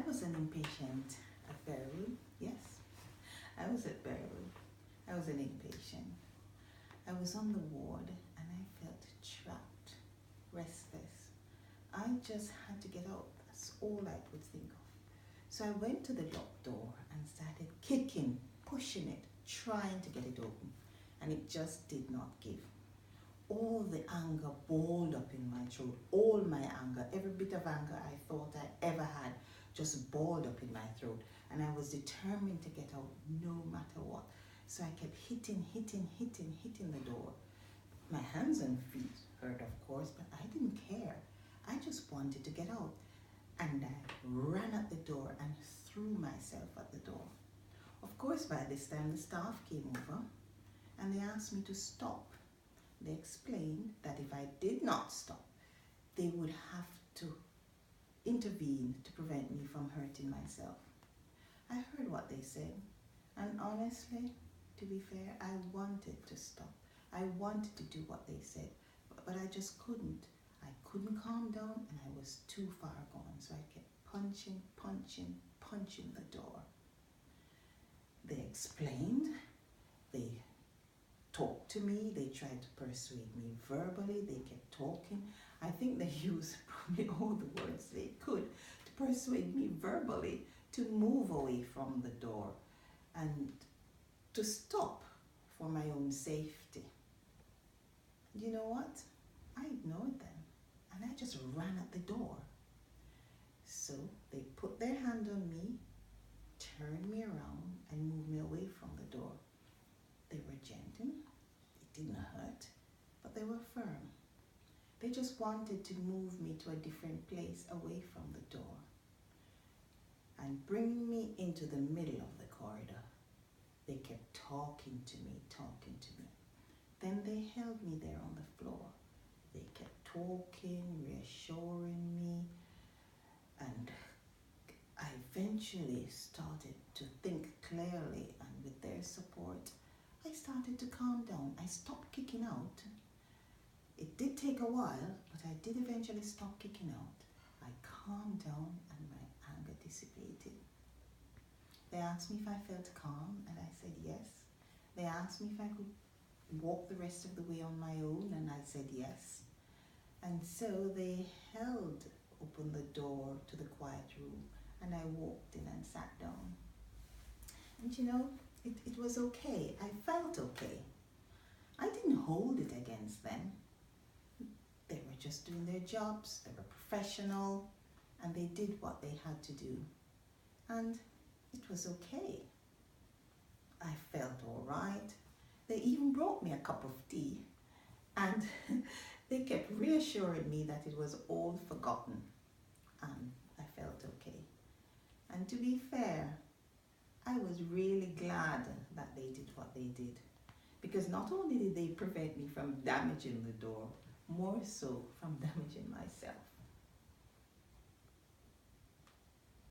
was an inpatient at Berrywood. Yes, I was at Berrywood. I was an inpatient. I was on the ward and I felt trapped, restless. I just had to get out. That's all I could think of. So I went to the locked door and started kicking, pushing it, trying to get it open. And it just did not give. All the anger balled up in my throat. All my anger, every bit of anger I thought I ever had, just balled up in my throat. And I was determined to get out no matter what. So I kept hitting the door. My hands and feet hurt, of course, but I didn't care. I just wanted to get out. And I ran at the door and threw myself at the door. Of course, by this time, the staff came over and they asked me to stop. They explained that if I did not stop, they would have to intervene to prevent me from hurting myself. I heard what they said, and honestly, to be fair, I wanted to stop. I wanted to do what they said, but I just couldn't. I couldn't calm down and I was too far gone, so I kept punching the door. They explained, they talked to me, they tried to persuade me verbally, they kept talking. I think they used probably all the words they could to persuade me verbally to move away from the door and to stop for my own safety. You know what? I ignored them and I just ran at the door. So they put their hand on me, turned me around and moved me away from the door. They were gentle, it didn't hurt, but they were firm. They just wanted to move me to a different place away from the door and bring me into the middle of the corridor. They kept talking to me. Then they held me there on the floor. They kept talking, reassuring me, and I eventually started to think clearly, and with their support, I started to calm down. I stopped kicking out. It did take a while, but I did eventually stop kicking out. I calmed down and my anger dissipated. They asked me if I felt calm, and I said yes. They asked me if I could walk the rest of the way on my own, and I said yes. And so they held open the door to the quiet room, and I walked in and sat down. And you know, it was okay. I felt okay. I didn't hold it against them. They were just doing their jobs, they were professional, and they did what they had to do. And it was okay. I felt all right. They even brought me a cup of tea, and they kept reassuring me that it was all forgotten, and I felt okay. And to be fair, I was really glad that they did what they did, because not only did they prevent me from damaging the door, more so from damaging myself.